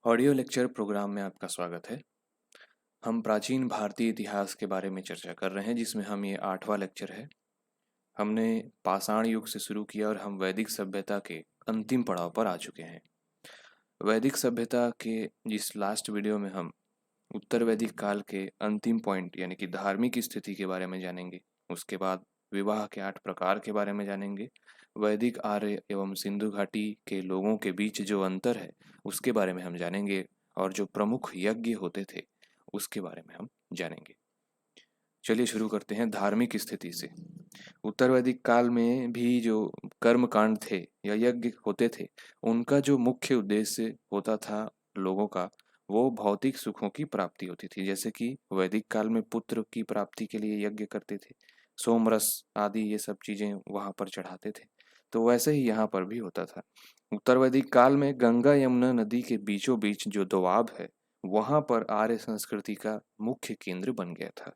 Audio lecture programme में आपका स्वागत है। हम प्राचीन भारतीय इतिहास के बारे में चर्चा कर रहे हैं, जिसमें हम ये 8वां लेक्चर है। हमने पाषाण युग से शुरू किया और हम वैदिक सभ्यता के अंतिम पड़ाव पर आ चुके हैं। वैदिक सभ्यता के जिस लास्ट वीडियो में हम उत्तर वैदिक काल के अंतिम पॉइंट यानी कि धार्मिक स्थिति के बारे में जानेंगे। उसके बाद विवाह के 8 प्रकार के बारे में जानेंगे। वैदिक आर्य एवं सिंधु घाटी के लोगों के बीच जो अंतर है उसके बारे में हम जानेंगे, और जो प्रमुख यज्ञ होते थे उसके बारे में हम जानेंगे। चलिए शुरू करते हैं धार्मिक स्थिति से। उत्तर वैदिक काल में भी जो कर्म कांड थे या यज्ञ होते थे, उनका जो मुख्य उद्देश्य होता था लोगों का, वो भौतिक सुखों की प्राप्ति होती थी। जैसे कि वैदिक काल में पुत्र की प्राप्ति के लिए यज्ञ करते थे, सोमरस आदि ये सब चीजें वहां पर चढ़ाते थे। तो वैसे ही यहाँ पर भी होता था। उत्तर वैदिक काल में गंगा यमुना नदी के बीचों बीच जो दोआब है, वहां पर आर्य संस्कृति का मुख्य केंद्र बन गया था।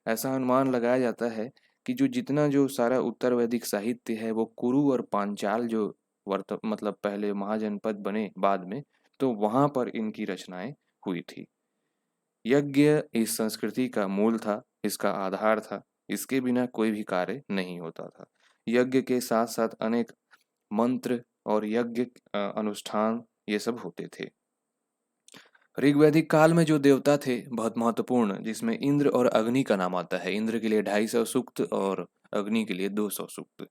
ऐसा अनुमान लगाया जाता है कि जो जितना जो सारा उत्तर वैदिक साहित्य है वो कुरु और पांचाल जो मतलब पहले महाजनपद बने बाद में, तो वहां पर इनकी रचनाएं हुई थी। यज्ञ इस संस्कृति का मूल था, इसका आधार था। इसके बिना कोई भी कार्य नहीं होता था। यज्ञ के साथ साथ अनेक मंत्र और यज्ञ अनुष्ठान ये सब होते थे। ऋग्वैदिक काल में जो देवता थे बहुत महत्वपूर्ण, जिसमें इंद्र और अग्नि का नाम आता है। इंद्र के लिए 250 सूक्त और अग्नि के लिए 200 सूक्त।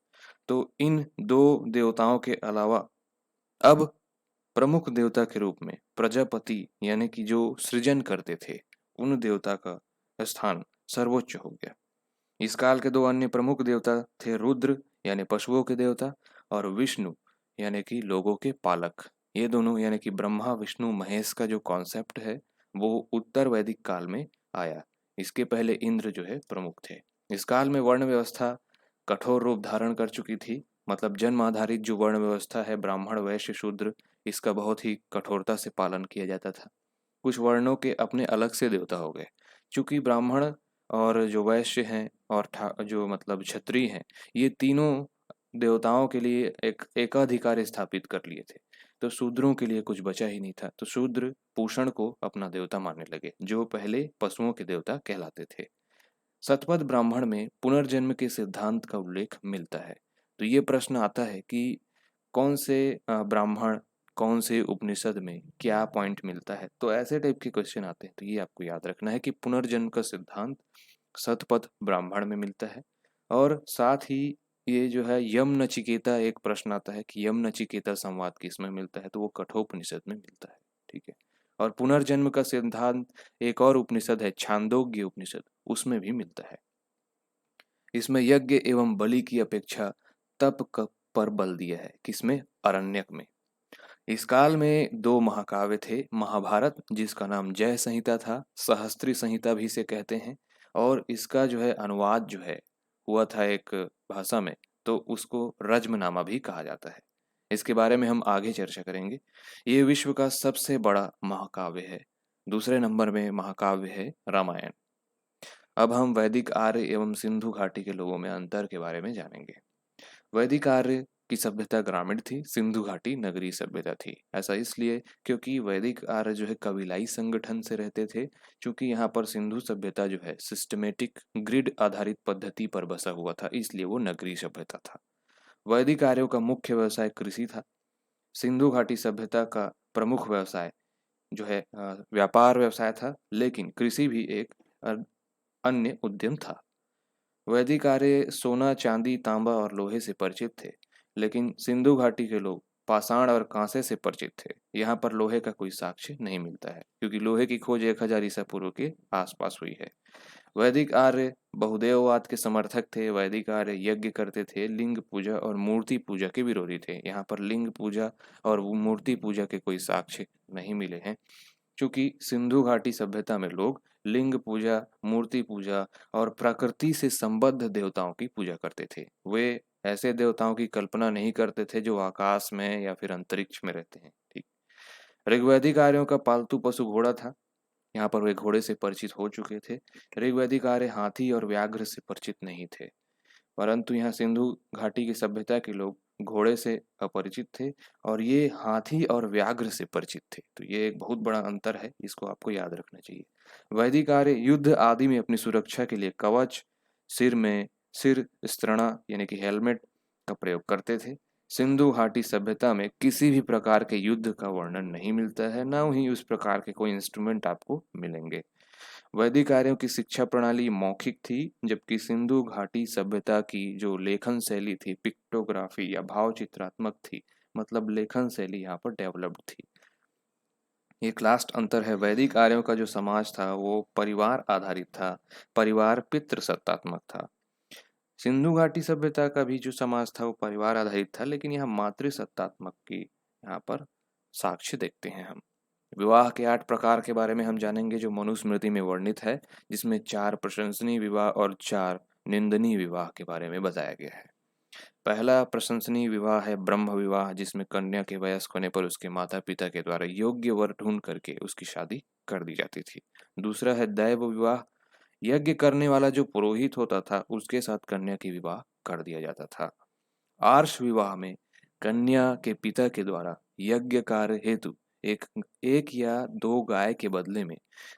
तो इन दो देवताओं के अलावा अब प्रमुख देवता के रूप में प्रजापति यानी कि जो सृजन करते थे, उन देवता का स्थान सर्वोच्च हो गया। इस काल के दो अन्य प्रमुख देवता थे रुद्र यानी पशुओं के देवता, और विष्णु यानी कि लोगों के पालक। ये दोनों यानी कि ब्रह्मा विष्णु महेश का जो कॉन्सेप्ट है वो उत्तर वैदिक काल में आया। इसके पहले इंद्र जो है प्रमुख थे। इस काल में वर्ण व्यवस्था कठोर रूप धारण कर चुकी थी। मतलब जन्म आधारित जो वर्ण व्यवस्था है, ब्राह्मण वैश्य शूद्र, इसका बहुत ही कठोरता से पालन किया जाता था। कुछ वर्णों के अपने अलग से देवता हो गए। चूंकि ब्राह्मण और जो वैश्य हैं और जो मतलब क्षत्रिय हैं, ये तीनों देवताओं के लिए एक एकाधिकार स्थापित कर लिए थे। तो शूद्रों के लिए कुछ बचा ही नहीं था। तो शूद्र पूषण को अपना देवता मानने लगे, जो पहले पशुओं के देवता कहलाते थे। शतपथ ब्राह्मण में पुनर्जन्म के सिद्धांत का उल्लेख मिलता है। तो ये प्रश्न आता है कि कौन से ब्राह्मण, कौन से उपनिषद में क्या पॉइंट मिलता है। तो ऐसे टाइप के क्वेश्चन आते हैं, तो ये आपको याद रखना है कि पुनर्जन्म का सिद्धांत शतपथ ब्राह्मण में मिलता है। और साथ ही ये जो है यम नचिकेता, एक प्रश्न आता है कि यम नचिकेता संवाद किसमें मिलता है, तो वो कठोपनिषद में मिलता है। ठीक है। और पुनर्जन्म का सिद्धांत एक और उपनिषद है छांदोग्य उपनिषद, उसमें भी मिलता है। इसमें यज्ञ एवं बलि की अपेक्षा पर बल दिया है। किसमें? अरण्यक में। इस काल में दो महाकाव्य थे। महाभारत, जिसका नाम जय संहिता था, सहस्त्री संहिता भी इसे कहते हैं, और इसका जो है अनुवाद जो है हुआ था एक भाषा में, तो उसको रज्मनामा भी कहा जाता है। इसके बारे में हम आगे चर्चा करेंगे। ये विश्व का सबसे बड़ा महाकाव्य है। दूसरे नंबर में महाकाव्य है रामायण। अब हम वैदिक आर्य एवं सिंधु घाटी के लोगों में अंतर के बारे में जानेंगे। वैदिक आर्य की सभ्यता ग्रामीण थी, सिंधु घाटी नगरीय सभ्यता थी। ऐसा इसलिए क्योंकि वैदिक आर्य जो है कबीलाई संगठन से रहते थे। क्योंकि यहाँ पर सिंधु सभ्यता जो है सिस्टमेटिक ग्रिड आधारित पद्धति पर बसा हुआ था, इसलिए वो नगरीय सभ्यता था। वैदिक आर्यों का मुख्य व्यवसाय कृषि था। सिंधु घाटी सभ्यता का प्रमुख व्यवसाय जो है व्यापार व्यवसाय था, लेकिन कृषि भी एक अन्य उद्यम था। वैदिक आर्य सोना चांदी तांबा और लोहे से परिचित थे, लेकिन सिंधु घाटी के लोग पाषाण और कांसे से परिचित थे। यहाँ पर लोहे का कोई साक्ष्य नहीं मिलता है, क्योंकि लोहे की खोज 1000 ईसा पूर्व के आसपास हुई है। वैदिक आर्य बहुदेववाद के समर्थक थे। वैदिक आर्य यज्ञ करते थे, लिंग पूजा और मूर्ति पूजा के विरोधी थे। यहाँ पर लिंग पूजा और मूर्ति पूजा के कोई साक्ष्य नहीं मिले हैं। चूंकि सिंधु घाटी सभ्यता में लोग लिंग पूजा, मूर्ति पूजा और प्रकृति से संबद्ध देवताओं की पूजा करते थे। वे ऐसे देवताओं की कल्पना नहीं करते थे जो आकाश में या फिर अंतरिक्ष में रहते हैं। ठीक। ऋग्वैदिक आर्यों का पालतू पशु घोड़ा था। यहाँ पर वे घोड़े से परिचित हो चुके थे। ऋग्वैदिक आर्य हाथी और व्याघ्र से परिचित नहीं थे। परंतु यहाँ सिंधु घाटी की सभ्यता के लोग घोड़े से अपरिचित थे और ये हाथी और व्याघ्र से परिचित थे। तो ये एक बहुत बड़ा अंतर है, इसको आपको याद रखना चाहिए। वैदिक आर्य युद्ध आदि में अपनी सुरक्षा के लिए कवच, सिर स्त्रणा यानी कि हेलमेट का प्रयोग करते थे। सिंधु घाटी सभ्यता में किसी भी प्रकार के युद्ध का वर्णन नहीं मिलता है, ना ही उस प्रकार के कोई इंस्ट्रूमेंट आपको मिलेंगे। वैदिक आर्यों की शिक्षा प्रणाली मौखिक थी, जबकि सिंधु घाटी सभ्यता की जो लेखन शैली थी, पिक्टोग्राफी या भाव चित्रात्मक थी, मतलब लेखन शैली यहाँ पर डेवलप्ड थी। एक लास्ट अंतर है, वैदिक आर्यों का जो समाज था वो परिवार आधारित था, परिवार पितृ सत्तात्मक था। सिंधु घाटी सभ्यता का भी जो समाज था वो परिवार आधारित था, लेकिन यहाँ मातृ सत्तात्मक की यहाँ पर साक्ष्य देखते हैं हम। विवाह के 8 प्रकार के बारे में हम जानेंगे जो मनुस्मृति में वर्णित है, जिसमें 4 प्रशंसनीय विवाह और 4 निंदनीय विवाह के बारे में बताया गया है। पहला प्रशंसनीय विवाह है ब्रह्म विवाह, जिसमें कन्या के वयस्क होने पर उसके माता पिता के द्वारा योग्य वर ढूंढ करके उसकी शादी कर दी जाती थी। दूसरा है दैव विवाह, यज्ञ करने वाला जो पुरोहित होता था उसके साथ कन्या की विवाह कर दिया जाता था। आर्ष विवाह में कन्या के पिता के द्वारा यज्ञ कार्य हेतु एक एक या 2 गाय के बदले में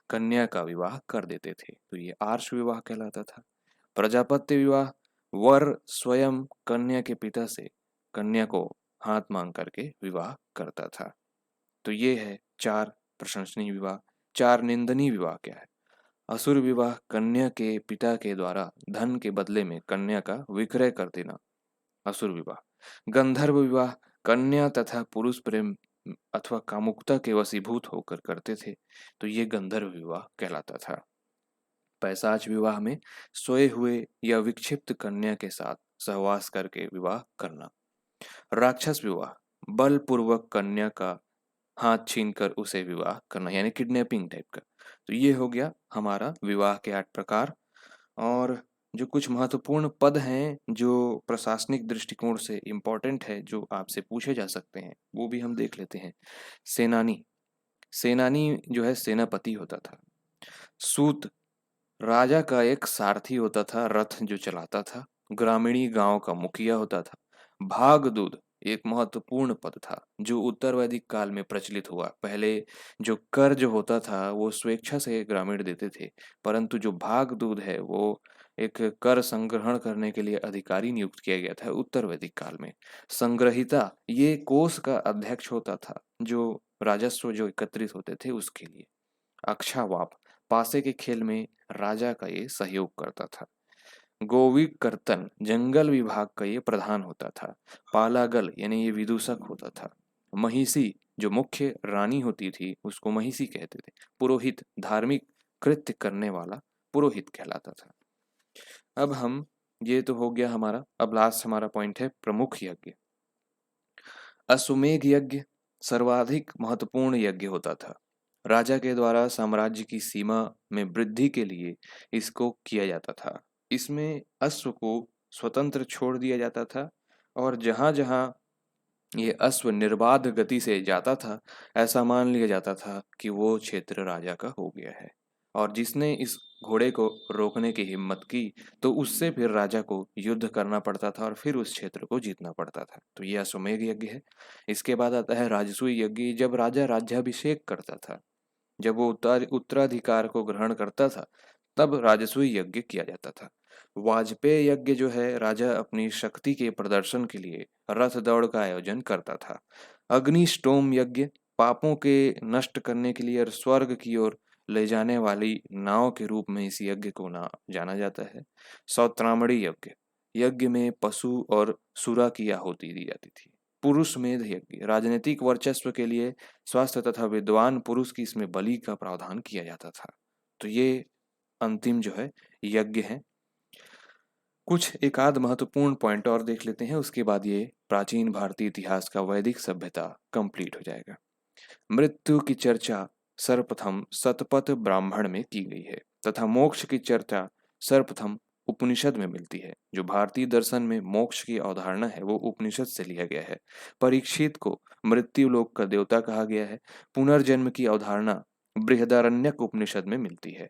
कन्या का विवाह कर देते थे, तो ये आर्ष विवाह कहलाता था। प्रजापत्य विवाह, वर स्वयं कन्या के पिता से कन्या को हाथ मांग करके विवाह करता था। तो ये है 4 प्रशंसनीय विवाह। 4 निंदनीय विवाह क्या है? असुर विवाह, कन्या के पिता के द्वारा धन के बदले में कन्या का विक्रय कर देना, असुर विवाह। गंधर्व विवाह, कन्या तथा पुरुष प्रेम अथवा कामुकता के वशीभूत होकर करते थे, तो ये गंधर्व विवाह कहलाता था। पैशाच विवाह में सोए हुए या विक्षिप्त कन्या के साथ सहवास करके विवाह करना। राक्षस विवाह, बलपूर्वक कन्या का हाथ छीनकर उसे विवाह करना, यानी किडनैपिंग टाइप का। तो ये हो गया हमारा विवाह के 8 प्रकार। और जो कुछ महत्वपूर्ण पद हैं जो प्रशासनिक दृष्टिकोण से इम्पोर्टेंट है, जो आपसे पूछे जा सकते हैं, वो भी हम देख लेते हैं। सेनानी, सेनानी जो है सेनापति होता था। सूत, राजा का एक सारथी होता था, रथ जो चलाता था। ग्रामीणी गांव का मुखिया होता था। भागदूत एक महत्वपूर्ण पद था जो उत्तर वैदिक काल में प्रचलित हुआ। पहले जो कर जो होता था वो स्वेच्छा से ग्रामीण देते थे, परंतु जो भागदूत है वो एक कर संग्रहण करने के लिए अधिकारी नियुक्त किया गया था उत्तर वैदिक काल में। संग्रहिता ये कोष का अध्यक्ष होता था जो राजस्व जो एकत्रित होते थे उसके लिए। अक्षावाप, पासे के खेल में राजा का ये सहयोग करता था। गोविकर्तन, जंगल विभाग का ये प्रधान होता था। पालागल यानी ये विदूषक होता था। महिषी, जो मुख्य रानी होती थी उसको महिषी कहते थे। पुरोहित, धार्मिक कृत्य करने वाला पुरोहित कहलाता था। अब हम, ये तो हो गया हमारा, अब लास्ट हमारा पॉइंट है प्रमुख यज्ञ। अश्वमेध यज्ञ सर्वाधिक महत्वपूर्ण यज्ञ होता था। राजा के द्वारा साम्राज्य की सीमा में वृद्धि के लिए इसको किया जाता था। इसमें अश्व को स्वतंत्र छोड़ दिया जाता था और जहाँ जहाँ ये अश्व निर्बाध गति से जाता था, ऐसा मान लिया जाता था कि वो क्षेत्र राजा का हो गया है। और जिसने इस घोड़े को रोकने की हिम्मत की तो उससे फिर राजा को युद्ध करना पड़ता था और फिर उस क्षेत्र को जीतना पड़ता था। तो यह अश्वमेध यज्ञ है। इसके बाद आता है राजसूय यज्ञ, जब राजा राज्याभिषेक करता था, जब वो उत्तराधिकार को ग्रहण करता था, तब राजसूय यज्ञ किया जाता था। वाजपेय यज्ञ जो है, राजा अपनी शक्ति के प्रदर्शन के लिए रथ दौड़ का आयोजन करता था। अग्निष्टोम यज्ञ पापों के नष्ट करने के लिए और स्वर्ग की ओर ले जाने वाली नाव के रूप में इस यज्ञ को जाना जाता है। सौत्रामणी यज्ञ, यज्ञ में पशु और सुरा की आहुति दी जाती थी। पुरुष मेध यज्ञ, राजनीतिक वर्चस्व के लिए स्वस्थ तथा विद्वान पुरुष की इसमें बलि का प्रावधान किया जाता था। तो ये अंतिम जो है यज्ञ है। कुछ एक आध महत्वपूर्ण पॉइंट और देख लेते हैं, उसके बाद ये प्राचीन भारतीय इतिहास का वैदिक सभ्यता कंप्लीट हो जाएगा। मृत्यु की चर्चा सर्वप्रथम शतपथ ब्राह्मण में की गई है तथा मोक्ष की चर्चा सर्वप्रथम उपनिषद में मिलती है। जो भारतीय दर्शन में मोक्ष की अवधारणा है वो उपनिषद से लिया गया है। परीक्षित को मृत्यु लोक का देवता कहा गया है। पुनर्जन्म की अवधारणा बृहदारण्यक उपनिषद में मिलती है।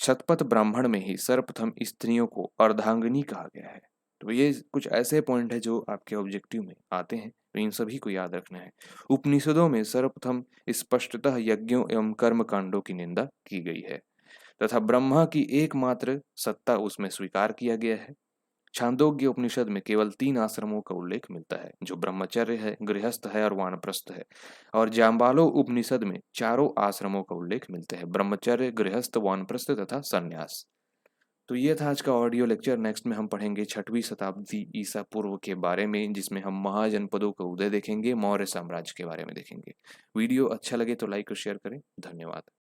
शतपथ ब्राह्मण में ही सर्वप्रथम स्त्रियों को अर्धांगिनी कहा गया है। तो ये कुछ ऐसे पॉइंट है जो आपके ऑब्जेक्टिव में आते हैं, तो इन सभी को याद रखना है। उपनिषदों में सर्वप्रथम स्पष्टतः यज्ञों एवं कर्म कांडों की निंदा की गई है तथा ब्रह्मा की एकमात्र सत्ता उसमें स्वीकार किया गया है। छांदोग्य उपनिषद में केवल 3 आश्रमों का उल्लेख मिलता है, जो ब्रह्मचर्य है, गृहस्थ है और वानप्रस्थ है। और जाम्बालो उपनिषद में चारों आश्रमों का उल्लेख मिलते हैं, ब्रह्मचर्य, गृहस्थ, वानप्रस्थ तथा संन्यास। तो ये था आज का ऑडियो लेक्चर। नेक्स्ट में हम पढ़ेंगे 6वीं शताब्दी ईसा पूर्व के बारे में, जिसमें हम महाजनपदों का उदय देखेंगे, मौर्य साम्राज्य के बारे में देखेंगे। वीडियो अच्छा लगे तो लाइक और शेयर करें। धन्यवाद।